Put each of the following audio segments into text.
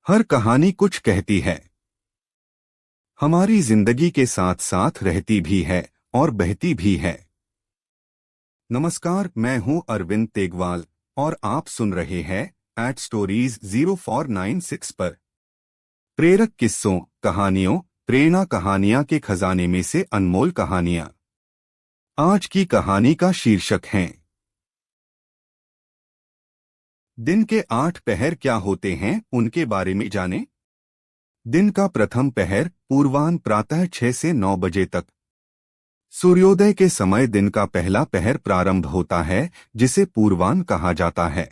हर कहानी कुछ कहती है। हमारी जिंदगी के साथ साथ रहती भी है और बहती भी है। नमस्कार, मैं हूं अरविंद तेगवाल और आप सुन रहे हैं एट स्टोरीज 0496 पर। प्रेरक किस्सों, कहानियों, प्रेरणा कहानियां के खजाने में से अनमोल कहानियां। आज की कहानी का शीर्षक है दिन के 8 पहर क्या होते हैं, उनके बारे में जानें। दिन का प्रथम पहर पूर्वाह्न प्रातः 6 से 9 बजे तक। सूर्योदय के समय दिन का पहला पहर प्रारंभ होता है, जिसे पूर्वाह्न कहा जाता है।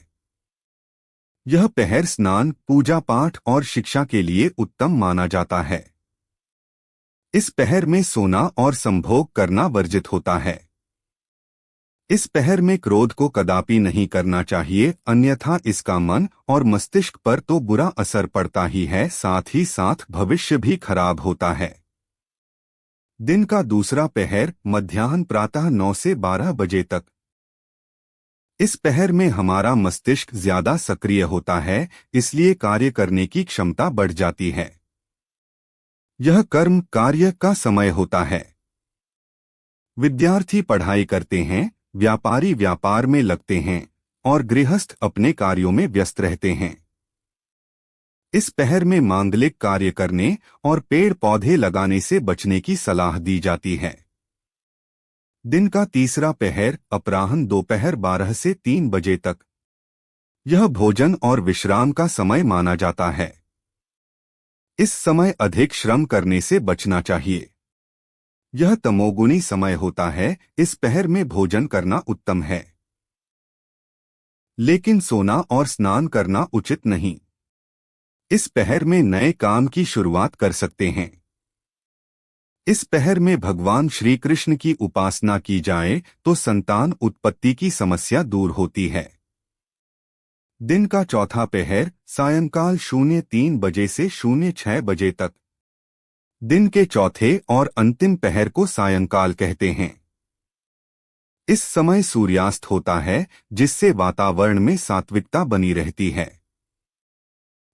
यह पहर स्नान, पूजा पाठ और शिक्षा के लिए उत्तम माना जाता है। इस पहर में सोना और संभोग करना वर्जित होता है। इस पहर में क्रोध को कदापि नहीं करना चाहिए, अन्यथा इसका मन और मस्तिष्क पर तो बुरा असर पड़ता ही है, साथ ही साथ भविष्य भी खराब होता है। दिन का दूसरा पहर मध्याह्न प्रातः 9 से 12 बजे तक। इस पहर में हमारा मस्तिष्क ज्यादा सक्रिय होता है, इसलिए कार्य करने की क्षमता बढ़ जाती है। यह कर्म कार्य का समय होता है। विद्यार्थी पढ़ाई करते हैं, व्यापारी व्यापार में लगते हैं और गृहस्थ अपने कार्यों में व्यस्त रहते हैं। इस पहर में मांगलिक कार्य करने और पेड़ पौधे लगाने से बचने की सलाह दी जाती है। दिन का तीसरा पहर अपराह्न दोपहर 12 से 3 बजे तक। यह भोजन और विश्राम का समय माना जाता है। इस समय अधिक श्रम करने से बचना चाहिए। यह तमोगुणी समय होता है, इस पहर में भोजन करना उत्तम है, लेकिन सोना और स्नान करना उचित नहीं। इस पहर में नए काम की शुरुआत कर सकते हैं। इस पहर में भगवान श्री कृष्ण की उपासना की जाए तो संतान उत्पत्ति की समस्या दूर होती है। दिन का चौथा पहर सायंकाल 03 बजे से 06 बजे तक। दिन के चौथे और अंतिम पहर को सायंकाल कहते हैं। इस समय सूर्यास्त होता है, जिससे वातावरण में सात्विकता बनी रहती है।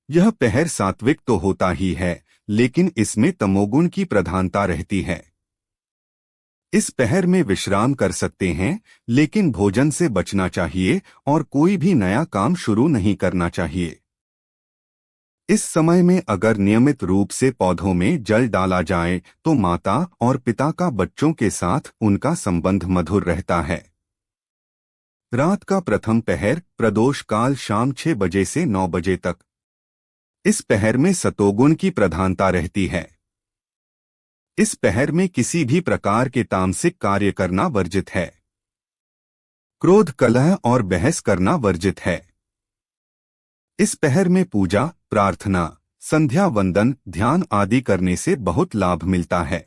यह पहर सात्विक तो होता ही है, लेकिन इसमें तमोगुण की प्रधानता रहती है। इस पहर में विश्राम कर सकते हैं, लेकिन भोजन से बचना चाहिए और कोई भी नया काम शुरू नहीं करना चाहिए। इस समय में अगर नियमित रूप से पौधों में जल डाला जाए तो माता और पिता का बच्चों के साथ उनका संबंध मधुर रहता है। रात का प्रथम पहर प्रदोष काल शाम 6 बजे से 9 बजे तक। इस पहर में सतोगुण की प्रधानता रहती है। इस पहर में किसी भी प्रकार के तामसिक कार्य करना वर्जित है। क्रोध, कलह और बहस करना वर्जित है। इस पहर में पूजा, प्रार्थना, संध्या वंदन, ध्यान आदि करने से बहुत लाभ मिलता है।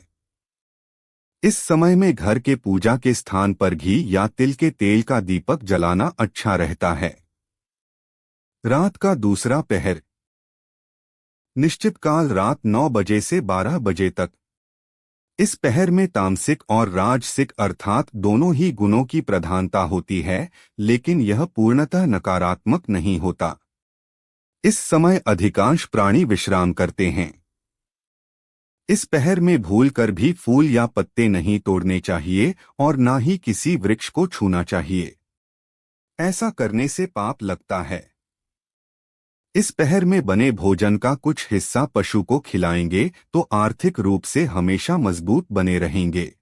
इस समय में घर के पूजा के स्थान पर घी या तिल के तेल का दीपक जलाना अच्छा रहता है। रात का दूसरा पहर निश्चित काल रात 9 बजे से 12 बजे तक। इस पहर में तामसिक और राजसिक अर्थात दोनों ही गुणों की प्रधानता होती है, लेकिन यह पूर्णतः नकारात्मक नहीं होता। इस समय अधिकांश प्राणी विश्राम करते हैं। इस पहर में भूलकर भी फूल या पत्ते नहीं तोड़ने चाहिए और ना ही किसी वृक्ष को छूना चाहिए। ऐसा करने से पाप लगता है। इस पहर में बने भोजन का कुछ हिस्सा पशु को खिलाएंगे तो आर्थिक रूप से हमेशा मजबूत बने रहेंगे।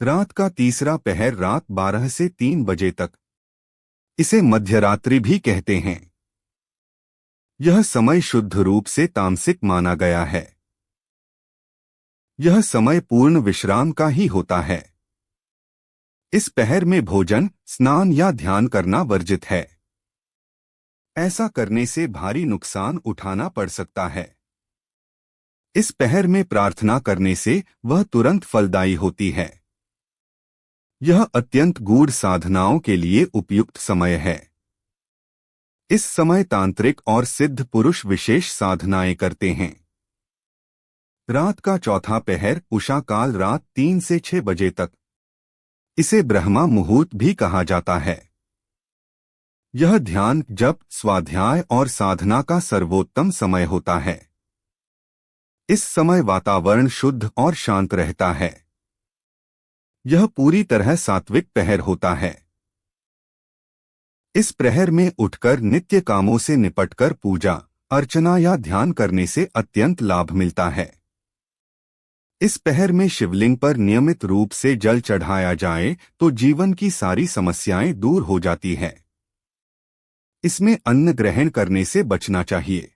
रात का तीसरा पहर रात 12 से 3 बजे तक। इसे मध्यरात्रि भी कहते हैं। यह समय शुद्ध रूप से तामसिक माना गया है। यह समय पूर्ण विश्राम का ही होता है। इस पहर में भोजन, स्नान या ध्यान करना वर्जित है। ऐसा करने से भारी नुकसान उठाना पड़ सकता है। इस पहर में प्रार्थना करने से वह तुरंत फलदायी होती है। यह अत्यंत गूढ़ साधनाओं के लिए उपयुक्त समय है। इस समय तांत्रिक और सिद्ध पुरुष विशेष साधनाएं करते हैं। रात का चौथा पहर उषा काल रात 3 से 6 बजे तक। इसे ब्रह्मा मुहूर्त भी कहा जाता है। यह ध्यान, जप, स्वाध्याय और साधना का सर्वोत्तम समय होता है। इस समय वातावरण शुद्ध और शांत रहता है। यह पूरी तरह सात्विक पहर होता है। इस प्रहर में उठकर नित्य कामों से निपटकर पूजा, अर्चना या ध्यान करने से अत्यंत लाभ मिलता है। इस पहर में शिवलिंग पर नियमित रूप से जल चढ़ाया जाए तो जीवन की सारी समस्याएं दूर हो जाती हैं। इसमें अन्न ग्रहण करने से बचना चाहिए।